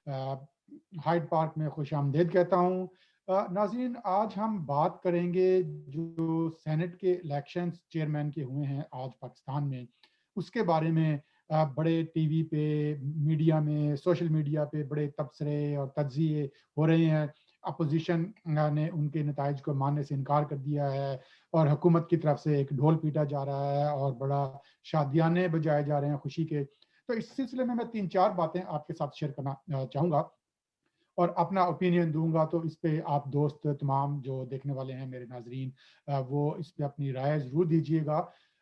Hyde Park में खुश आमदेद कहता हूँ। नाज़रीन, आज हम बात करेंगे जो सेनेट के इलेक्शंस चेयरमैन के हुए हैं आज पाकिस्तान में, उसके बारे में। बड़े टीवी पे, मीडिया में, सोशल मीडिया पे बड़े तबसरे और तज्ज़िये हो रहे हैं। अपोजिशन ने उनके नताइज को मानने से इनकार कर दिया है और हुकूमत की तरफ से एक ढोल पीटा जा रहा है और बड़ा शादियाने बजाए जा रहे हैं खुशी के। तो इस सिलसिले में मैं 3-4 बातें आपके साथ शेयर करना चाहूँगा और अपना ओपिनियन दूंगा। तो इस पे आप दोस्त तमाम जो देखने वाले हैं मेरे नाजरीन, वो इस पे अपनी राय ज़रूर दीजिएगा।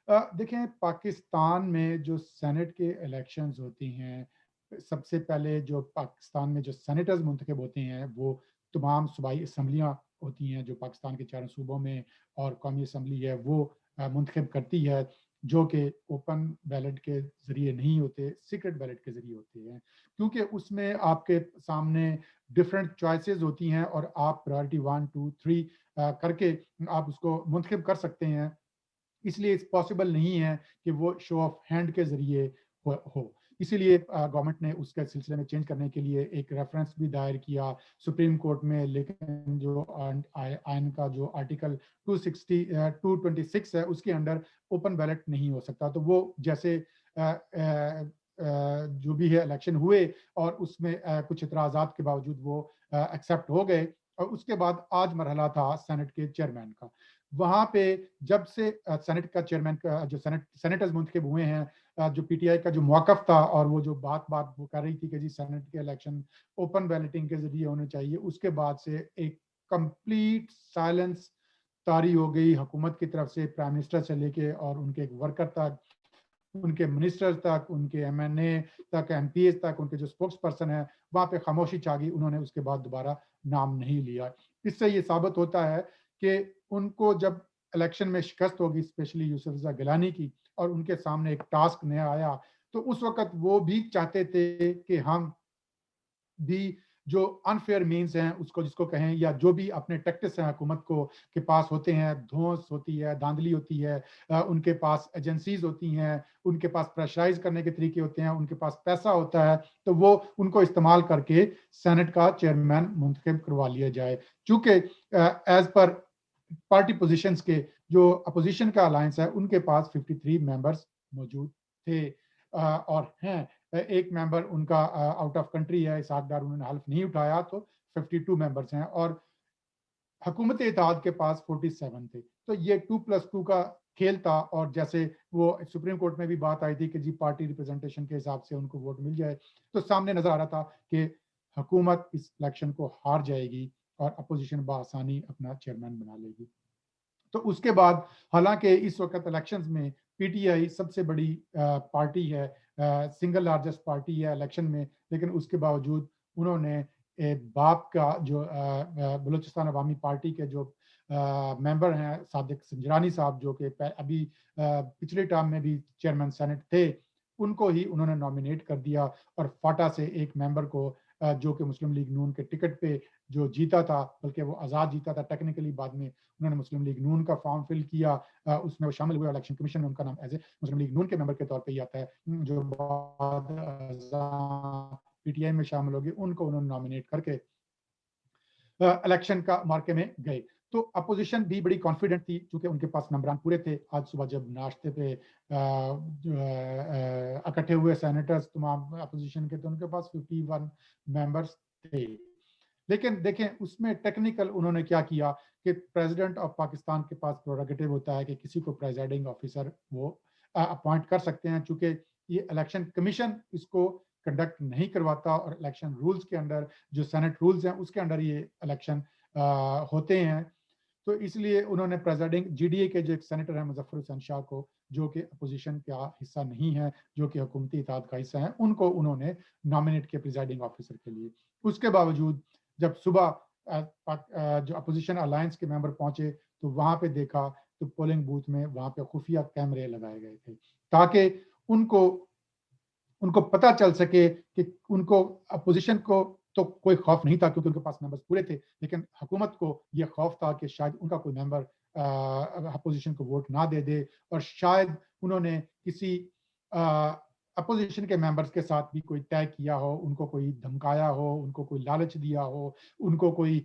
देखें, पाकिस्तान में जो सेनेट के इलेक्शंस होती हैं, सबसे पहले जो पाकिस्तान में जो सेनेटर्स मुंतखब होते हैं वो तमाम सूबाई असम्बलियाँ होती हैं जो पाकिस्तान के चारों सूबों में, और कौमी असम्बली है वो मुंतखब करती है, जो कि ओपन बैलेट के ज़रिए नहीं होते, सीक्रेट बैलेट के ज़रिए होते हैं। क्योंकि उसमें आपके सामने डिफरेंट चॉइसेस होती हैं और आप प्रायोरिटी 1, 2, 3 करके आप उसको मुंतखब कर सकते हैं। इसलिए इस पॉसिबल नहीं है कि वो शो ऑफ हैंड के ज़रिए हो। इसीलिए गवर्नमेंट ने उसके सिलसिले में चेंज करने के लिए एक रेफरेंस भी दायर किया सुप्रीम कोर्ट में, लेकिन जो आयन का जो आर्टिकल 226 है उसके अंडर ओपन बैलेट नहीं हो सकता। तो वो जैसे जो भी है इलेक्शन हुए और उसमें कुछ इतराज़ात के बावजूद वो एक्सेप्ट हो गए। और उसके बाद आज मरहला था सेनेट के चेयरमैन का। वहां पे जब से सेनेट का चेयरमैन का जो सेनेटर्स मुंतखब हुए हैं, जो पीटीआई का जो मौकफ था और वो जो बात वो कर रही थी कि जी सेनेट के इलेक्शन ओपन बैलेटिंग के जरिए होने चाहिए, उसके बाद से एक कंप्लीट साइलेंस तारी हो गई हुकूमत की तरफ से, प्राइम मिनिस्टर से लेके और उनके एक वर्कर तक, उनके मिनिस्टर तक, उनके एमएनए तक, एमपीएस तक, उनके जो स्पोक्स पर्सन है, वहां पे खामोशी छा गई। उन्होंने उसके बाद दोबारा नाम नहीं लिया। इससे ये साबित होता है कि उनको जब इलेक्शन में शिकस्त होगी, स्पेशली यूसुफ रजा गिलानी की, और उनके सामने एक टास्क नया आया, तो उस वक्त वो भी चाहते थे कि हम भी जो अनफेयर मीन्स हैं उसको जिसको कहें, या जो भी अपने टैक्टिक्स हैं हुकूमत को के पास होते हैं, धौंस होती है, धांधली होती है, उनके पास एजेंसीज होती हैं, उनके पास प्रेशराइज करने के तरीके होते हैं, उनके पास पैसा होता है, तो वो उनको इस्तेमाल करके सेनेट का चेयरमैन मुंतखब करवा लिया जाए। चूंकि एज पर पार्टी पोजीशंस के जो अपोजिशन का अलायंस है उनके पास 53 मेंबर्स मौजूद थे और हैं। एक मेंबर उनका आउट ऑफ कंट्री है, इसहाक डार, उन्होंने हल्फ नहीं उठाया, तो 52 मेंबर्स हैं और हुकूमत इत्तेहाद के पास 47 थे। तो ये 2+2 का खेल था। और जैसे वो सुप्रीम कोर्ट में भी बात आई थी कि जी पार्टी रिप्रेजेंटेशन के हिसाब से उनको वोट मिल जाए, तो सामने नजर आ रहा था कि हुकूमत इस इलेक्शन को हार जाएगी और अपोजिशन बआसानी अपना चेयरमैन बना लेगी। तो उसके बाद हालांकि इस वक्त इलेक्शंस में पीटीआई सबसे बड़ी पार्टी है, सिंगल लार्जेस्ट पार्टी है इलेक्शन में, लेकिन उसके बावजूद उन्होंने बाप का जो बलूचिस्तान अवामी पार्टी के जो मेंबर हैं सादिक संजरानी साहब, जो कि अभी पिछले टर्म में भी चेयरमैन सेनेट थे, उनको ही उन्होंने नॉमिनेट कर दिया। और फाटा से एक मेंबर को जो कि मुस्लिम लीग नून के टिकट पे जो जीता था, बल्कि वो आज़ाद जीता था टेक्निकली, बाद में उन्होंने मुस्लिम लीग नून का फॉर्म फिल किया, उसमें वो शामिल हुए। इलेक्शन कमीशन में उनका नाम एज ए मुस्लिम लीग नून के मेंबर के तौर पे ही आता है। जो बाद पीटीआई में शामिल होगी, उनको उन्होंने नॉमिनेट करके इलेक्शन का मार्के में गए। तो अपोजिशन भी बड़ी कॉन्फिडेंट थी क्योंकि उनके पास नंबरान पूरे थे। आज सुबह जब नाश्ते पे इकट्ठे हुए सेनेटर्स तमाम अपोजिशन के, तो उनके पास 51 मेंबर्स थे। लेकिन देखें उसमें टेक्निकल उन्होंने क्या किया कि प्रेसिडेंट ऑफ पाकिस्तान के पास प्रोरोगेटिव होता है कि किसी को प्रेजाइडिंग ऑफिसर वो अपॉइंट कर सकते हैं। चूंकि ये इलेक्शन कमीशन इसको कंडक्ट नहीं करवाता और इलेक्शन रूल्स के अंडर, जो सेनेट रूल्स हैं उसके अंडर ये इलेक्शन होते हैं, तो इसलिए उन्होंने प्रेसिडिंग जीडीए के जो एक सेनेटर है मुजफ्फर हुसैन शाह को, जो कि अपोजिशन का हिस्सा नहीं है, जो कि हुकूमती इत्तेहाद का हिस्सा है, उनको उन्होंने नॉमिनेट किया प्रिजाइडिंग ऑफिसर के लिए। उसके बावजूद जब सुबह जो अपोजिशन अलायंस के मेंबर पहुंचे, तो वहां पे देखा तो पोलिंग बूथ में वहां पे खुफिया कैमरे लगाए गए थे, ताकि उनको उनको पता चल सके कि उनको अपोजिशन को तो कोई खौफ नहीं था क्योंकि उनके पास मेंबर्स पूरे थे, लेकिन हुकूमत को यह खौफ था कि शायद उनका कोई मेंबर अपोजिशन को वोट ना दे दे, और शायद उन्होंने किसी اپوزیشن کے ممبرس کے ساتھ بھی کوئی طے کیا ہو, ان کو کوئی دھمکایا ہو, ان کو کوئی لالچ دیا ہو, ان کو کوئی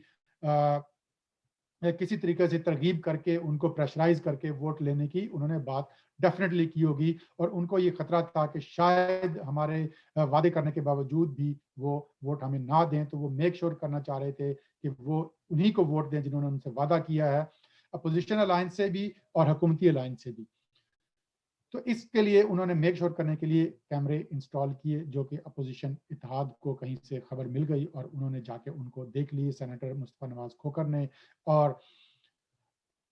کسی طریقے سے ترغیب کر کے ان کو پریشرائز کر کے ووٹ لینے کی انہوں نے بات ڈیفینیٹلی کی ہوگی, اور ان کو یہ خطرہ تھا کہ شاید ہمارے وعدے کرنے کے باوجود بھی وہ ووٹ ہمیں نہ دیں, تو وہ میک شور کرنا چاہ رہے تھے کہ وہ انہی کو ووٹ دیں جنہوں نے ان سے وعدہ کیا ہے, اپوزیشن الائنس سے بھی اور حکومتی الائنس سے بھی. تو اس کے لیے انہوں نے میک شور کرنے کے لیے کیمرے انسٹال کیے, جو کہ اپوزیشن اتحاد کو کہیں سے خبر مل گئی اور انہوں نے جا کے ان کو دیکھ لیے. سینیٹر مصطفیٰ نواز کھوکھر نے اور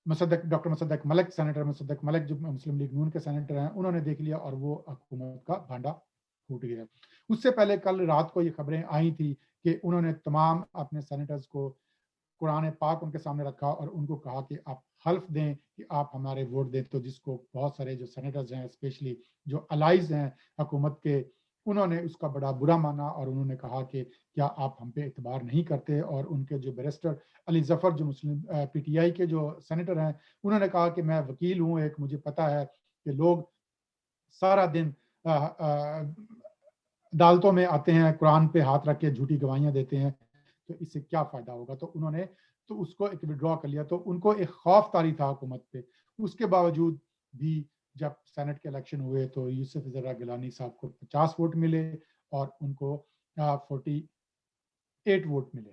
ڈاکٹر مصدق ملک, سینیٹر مصدق ملک جو مسلم لیگ نون کے سینیٹر ہیں, انہوں نے دیکھ لیا اور وہ حکومت کا بھانڈا پھوٹ گیا. اس سے پہلے کل رات کو یہ خبریں آئی تھی کہ انہوں نے تمام اپنے سینیٹرز کو قرآن پاک ان کے سامنے رکھا اور ان کو کہا کہ آپ حلف دیں کہ آپ ہمارے ووٹ دیں, تو جس کو بہت سارے جو سینیٹرز ہیں اسپیشلی جو الائز ہیں حکومت کے, انہوں نے اس کا بڑا برا مانا اور انہوں نے کہا کہ کیا آپ ہم پہ اعتبار نہیں کرتے. اور ان کے جو بیرسٹر علی ظفر جو مسلم پی ٹی آئی کے جو سینیٹر ہیں, انہوں نے کہا کہ میں وکیل ہوں ایک, مجھے پتا ہے کہ لوگ سارا دن عدالتوں میں آتے ہیں, قرآن پہ ہاتھ رکھ کے جھوٹی گواہیاں دیتے ہیں, تو اس سے کیا فائدہ ہوگا. تو انہوں نے تو اس کو ایک وڈرا کر لیا. تو ان کو ایک خوف طاری تھا حکومت پہ. اس کے باوجود بھی جب سینٹ کے الیکشن ہوئے تو یوسف زرہ گیلانی صاحب کو 50 ووٹ ملے اور ان کو 48 ووٹ ملے.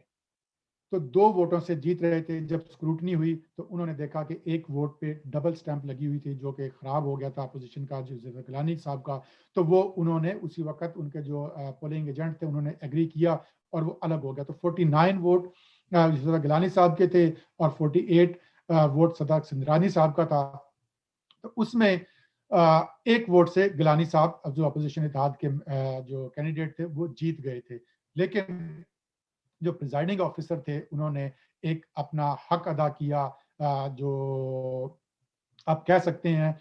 تو 2 ووٹوں سے جیت رہے تھے. جب اسکروٹنی ہوئی تو انہوں نے دیکھا کہ ایک ووٹ پہ ڈبل سٹیمپ لگی ہوئی تھی جو کہ خراب ہو گیا تھا اپوزیشن کا, یوسف گیلانی صاحب کا. تو وہ انہوں نے اسی وقت ان کے جو پولنگ ایجنٹ تھے انہوں نے ایگری کیا اور وہ الگ ہو گیا. تو 49 ووٹ یوسف گیلانی صاحب کے تھے اور 48 ووٹ صدق سندرانی صاحب کا تھا. تو اس میں ایک ووٹ سے گیلانی صاحب جو اپوزیشن اتحاد کے جو کینڈیڈیٹ تھے وہ جیت گئے تھے. لیکن جو پریزائڈنگ آفیسر تھے انہوں نے ایک اپنا حق ادا کیا, جو آپ کہہ سکتے ہیں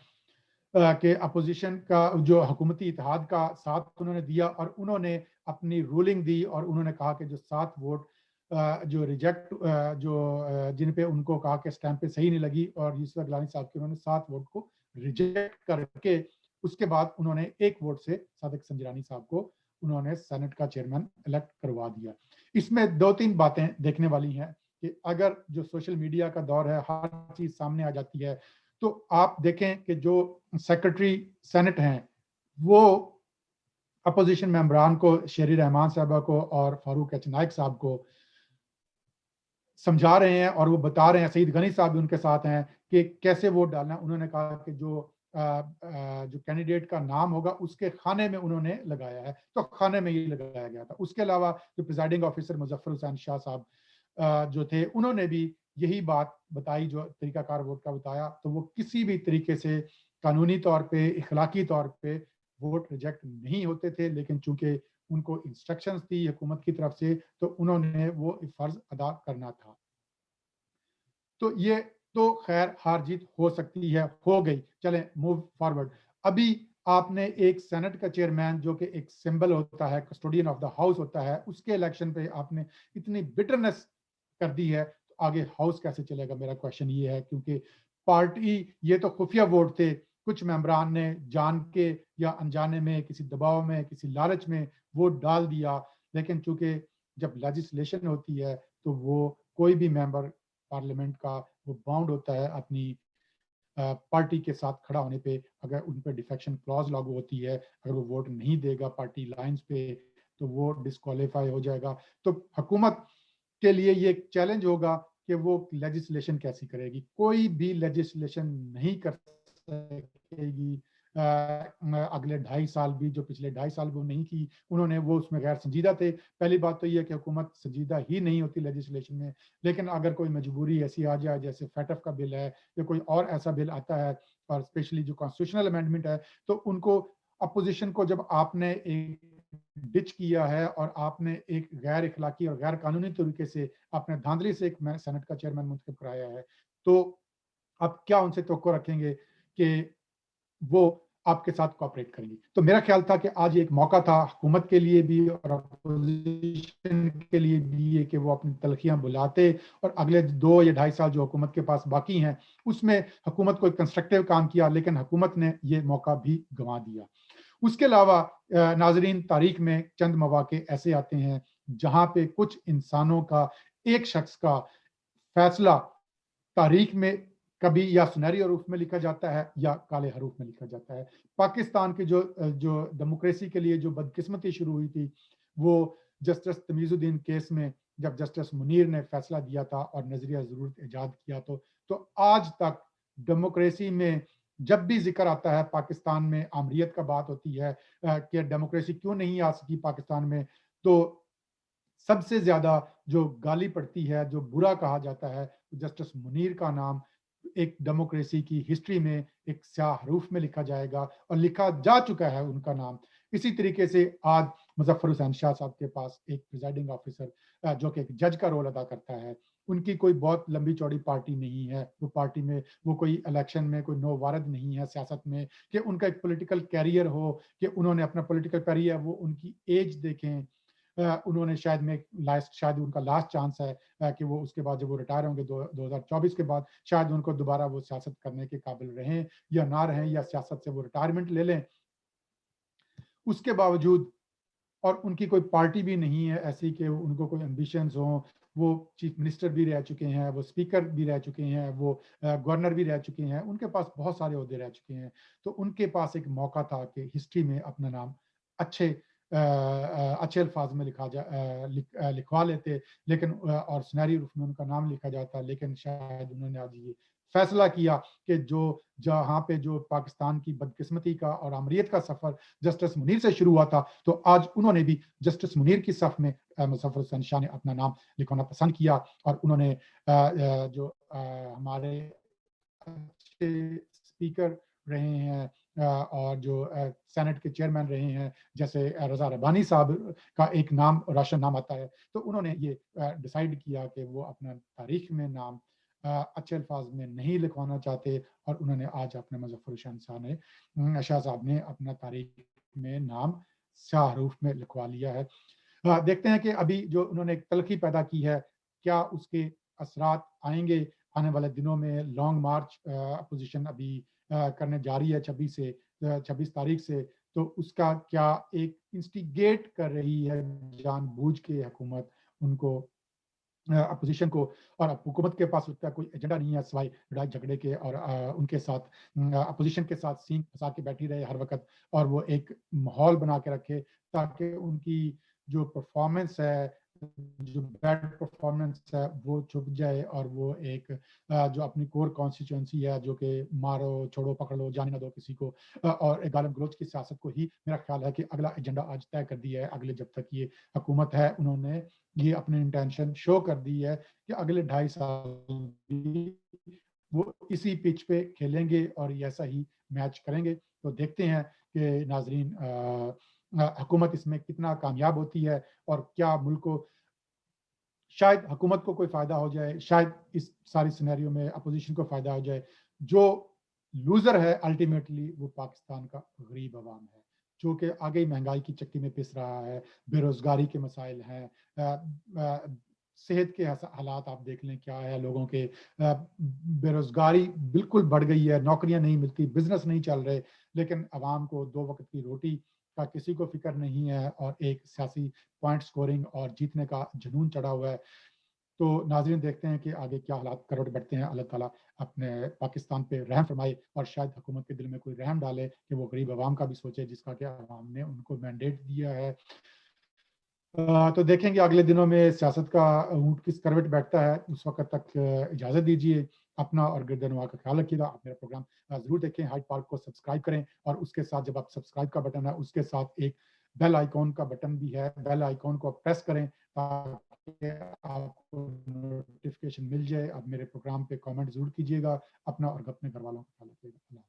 کہ اپوزیشن کا جو حکومتی اتحاد کا ساتھ انہوں نے دیا, اور انہوں نے اپنی رولنگ دی اور انہوں نے کہا کہ جو 7 ووٹ جو ریجیکٹ جن پہ ان کو کہا کہ اسٹیمپ پہ صحیح نہیں لگی, اور یوسف گیلانی صاحب کے انہوں نے 7 ووٹ کو ریجیکٹ کر کے اس کے بعد انہوں نے 1 ووٹ سے صادق سنجرانی صاحب کو انہوں نے سینٹ کا چیئرمین الیکٹ کروا دیا. اس میں 2-3 باتیں دیکھنے والی ہیں کہ اگر جو سوشل میڈیا کا دور ہے ہر چیز سامنے آ جاتی ہے, تو آپ دیکھیں کہ جو سیکرٹری سینٹ ہیں وہ اپوزیشن ممبران کو, شیری رحمان صاحبہ کو اور فاروق ایچ نائک صاحب کو سمجھا رہے ہیں اور وہ بتا رہے ہیں, سعید غنی صاحب بھی ان کے ساتھ ہیں, کہ کیسے ووٹ ڈالنا. انہوں نے کہا کہ جو کینڈیڈیٹ کا نام ہوگا اس کے خانے میں انہوں نے لگایا ہے, تو خانے میں ہی لگایا گیا تھا. اس کے علاوہ جو پریزائڈنگ آفیسر مظفر حسین شاہ صاحب جو تھے انہوں نے بھی یہی بات بتائی, جو طریقہ کار ووٹ کا بتایا. تو وہ کسی بھی طریقے سے قانونی طور پہ, اخلاقی طور پہ ووٹ ریجیکٹ نہیں ہوتے تھے, لیکن چونکہ ان کو انسٹرکشنز تھی حکومت کی طرف سے تو انہوں نے وہ فرض ادا کرنا تھا. تو یہ تو خیر ہار جیت ہو سکتی ہے, ہو گئی, چلیں موو فارورڈ. ابھی آپ نے ایک سینٹ کا چیئرمین جو کہ ایک سمبل ہوتا ہے, کسٹوڈین آف دا ہاؤس ہوتا ہے, اس کے الیکشن پہ آپ نے اتنی بٹرنس کر دی ہے, تو آگے ہاؤس کیسے چلے گا؟ میرا کوشچن یہ ہے, کیونکہ پارٹی یہ تو خفیہ ووٹ تھے, کچھ ممبران نے جان کے یا انجانے میں کسی دباؤ میں کسی لالچ میں ووٹ ڈال دیا, لیکن چونکہ جب لیجسلیشن ہوتی ہے تو وہ کوئی بھی ممبر پارلیمنٹ کا وہ باؤنڈ ہوتا ہے اپنی پارٹی کے ساتھ کھڑا ہونے پہ. اگر ان پہ ڈیفیکشن کلاز لاگو ہوتی ہے, اگر وہ ووٹ نہیں دے گا پارٹی لائنز پہ تو وہ ڈسکوالیفائی ہو جائے گا. تو حکومت کے لیے یہ ایک چیلنج ہوگا کہ وہ لیجسلیشن کیسی کرے گی. کوئی بھی لیجسلیشن نہیں کر سکے گی اگلے 2.5 سال بھی, جو پچھلے 2.5 سال وہ نہیں کی انہوں نے, وہ اس میں غیر سنجیدہ تھے. پہلی بات تو یہ ہے کہ حکومت سنجیدہ ہی نہیں ہوتی لیجسلیشن میں, لیکن اگر کوئی مجبوری ایسی آ جائے جیسے فیٹف کا بل ہے یا کوئی اور ایسا بل آتا ہے, اور اسپیشلی جو کانسٹیٹیوشنل امینڈمنٹ ہے, تو ان کو اپوزیشن کو جب آپ نے ایک ڈچ کیا ہے اور آپ نے ایک غیر اخلاقی اور غیر قانونی طریقے سے آپ نے دھاندلی سے ایک سینٹ کا چیئرمین منتخب کرایا ہے, تو آپ کیا ان سے توقع رکھیں گے کہ وہ آپ کے ساتھ کوآپریٹ کریں گی؟ تو میرا خیال تھا کہ آج ایک موقع تھا حکومت کے لیے بھی اور اپوزیشن کے لیے بھی یہ کہ وہ اپنی تلخیاں بلاتے, اور اگلے 2 یا 2.5 سال جو حکومت کے پاس باقی ہیں اس میں حکومت کو ایک کنسٹرکٹیو کام کیا, لیکن حکومت نے یہ موقع بھی گنوا دیا. उसके अलावा नाजरीन, तारीख में चंद मौके ऐसे आते हैं जहां पे कुछ इंसानों का, एक शख्स का फैसला तारीख में कभी या सुनहरी हरूफ में लिखा जाता है या काले हरूफ में लिखा जाता है। पाकिस्तान की जो डेमोक्रेसी के लिए जो बदकिस्मती शुरू हुई थी, वो जस्टिस तमीजुद्दीन केस में जब जस्टिस मुनीर ने फैसला दिया था और नजरिया जरूरत ईजाद किया, तो आज तक डेमोक्रेसी में जब भी जिक्र आता है, पाकिस्तान में आमरीत का बात होती है कि डेमोक्रेसी क्यों नहीं आ सकी पाकिस्तान में, तो सबसे ज्यादा जो गाली पड़ती है, जो बुरा कहा जाता है, जस्टिस मुनीर का नाम एक डेमोक्रेसी की हिस्ट्री में एक स्याह हरूफ में लिखा जाएगा और लिखा जा चुका है उनका नाम। इसी तरीके से आज मुजफ्फर हुसैन शाह साहब के पास एक प्रिजाइडिंग ऑफिसर जो कि एक जज का रोल अदा करता है, उनकी कोई बहुत लंबी चौड़ी पार्टी नहीं है, वो पार्टी में वो कोई इलेक्शन में कोई नो वारद नहीं है सियासत में कि उनका एक पॉलिटिकल कैरियर हो, कि उन्होंने अपना पॉलिटिकल कैरियर, वो उनकी एज देखें, उन्होंने शायद उनका लास्ट चांस है कि वो उसके बाद जब वो रिटायर होंगे 2024 के बाद, शायद उनको दोबारा वो सियासत करने के काबिल रहें या ना रहें, या सियासत से वो रिटायरमेंट ले लें। उसके बावजूद, और उनकी कोई पार्टी भी नहीं है ऐसी कि उनको कोई एम्बिशंस हों, वो चीफ मिनिस्टर भी रह चुके हैं, वो स्पीकर भी रह चुके हैं, वो गवर्नर भी रह चुके हैं, उनके पास बहुत सारे ओहदे रह चुके हैं। तो उनके पास एक मौका था कि हिस्ट्री में अपना नाम अच्छे अच्छे अल्फाज में लिखवा लेते, लेकिन और सुनहरी रूफ में उनका नाम लिखा जाता, लेकिन शायद उन्होंने आज ये फैसला किया कि जो जहाँ पे जो पाकिस्तान की बदकिस्मती का और आमरीत का सफर जस्टिस मुनीर से शुरू हुआ था, तो आज उन्होंने भी जस्टिस मुनीर की सफ में मुजफ्फर हुसैन शाह ने अपना नाम लिखवाना पसंद किया, और उन्होंने जो हमारे अच्छे स्पीकर रहे हैं और जो सेनेट के चेयरमैन रहे हैं, जैसे रजा रब्बानी साहब का एक नाम, रोशन नाम आता है, तो उन्होंने ये डिसाइड किया कि वो अपना तारीख में नाम अच्छे अल्फाज में नहीं लिखवाना चाहते, और उन्होंने आज अपने मुजफ्फर हुसैन शाह साहब ने अपना तारीख में नाम शाह हरूफ में लिखवा लिया है। देखते हैं कि अभी जो उन्होंने एक तलखी पैदा की है, क्या उसके असरात आएंगे आने वाले दिनों में। लॉन्ग मार्च अपोजिशन अभी करने जा रही है 26 तारीख से, तो उसका क्या एक इंस्टिगेट कर रही है जानबूझ के हुकूमत उनको, अपोजिशन को, और हुकूमत के पास लगता है कोई एजेंडा नहीं है सिवाय लड़ाई झगड़े के, और उनके साथ अपोजिशन के साथ सींग फंसा के बैठी रहे हर वक्त, और वो एक माहौल बना के रखे ताकि उनकी जो परफॉर्मेंस है, जो बैड परफॉर्मेंस है, वो छुप जाए, और वो एक जो अपनी कोर कॉन्स्टिट्यूंसी है, जो कि मारो छोड़ो पकड़ लो जाने ना दो किसी को, और गालिब गलोच की सियासत को ही मेरा ख्याल है कि अगला एजेंडा आज तय कर दिया है। अगले जब तक ये हुकूमत है, उन्होंने ये अपनी इंटेंशन शो कर दी है कि अगले 2.5 साल भी वो इसी पिच पे खेलेंगे और ऐसा ही मैच करेंगे। तो देखते हैं कि नाजरीन हुकूमत इसमें कितना कामयाब होती है, और क्या मुल्क को, शायद हुकूमत को कोई फायदा हो जाए, शायद इस सारी सिनेरियो में अपोजिशन को फायदा हो जाए। जो लूजर है अल्टीमेटली वो पाकिस्तान का गरीब आवाम है, जो कि आगे ही महंगाई की चक्की में पिस रहा है, बेरोजगारी के मसाइल हैं, सेहत के हालात आप देख लें क्या है लोगों के, बेरोजगारी बिल्कुल बढ़ गई है, नौकरियां नहीं मिलती, बिजनेस नहीं चल रहे, लेकिन आवाम को 2 वक्त की रोटी का किसी को फिक्र नहीं है, और एक सियासी पॉइंट स्कोरिंग और जीतने का जुनून चढ़ा हुआ है। तो नाज़रीन, देखते हैं कि आगे क्या हालात करवट बढ़ते हैं। अल्लाह ताला अपने पाकिस्तान पे रहम फरमाए, और शायद हुकूमत के दिल में कोई रहम डाले कि वो गरीब आवाम का भी सोचे, जिसका कि आवाम ने उनको मैंडेट दिया है। तो देखेंगे अगले दिनों में सियासत का ऊँट किस करवट बैठता है। उस वक़्त तक इजाज़त दीजिए। अपना और गिरदनवा का ख्याल रखिएगा। आप मेरा प्रोग्राम ज़रूर देखें। हाइड पार्क को सब्सक्राइब करें, और उसके साथ जब आप सब्सक्राइब का बटन है, उसके साथ एक बेल आइकॉन का बटन भी है। बेल आइकॉन को आप प्रेस करें ताकि आपको नोटिफ़िकेशन मिल जाए। आप मेरे प्रोग्राम पे कमेंट ज़रूर कीजिएगा। अपना और अपने घरवालों का ख्याल रखिएगा।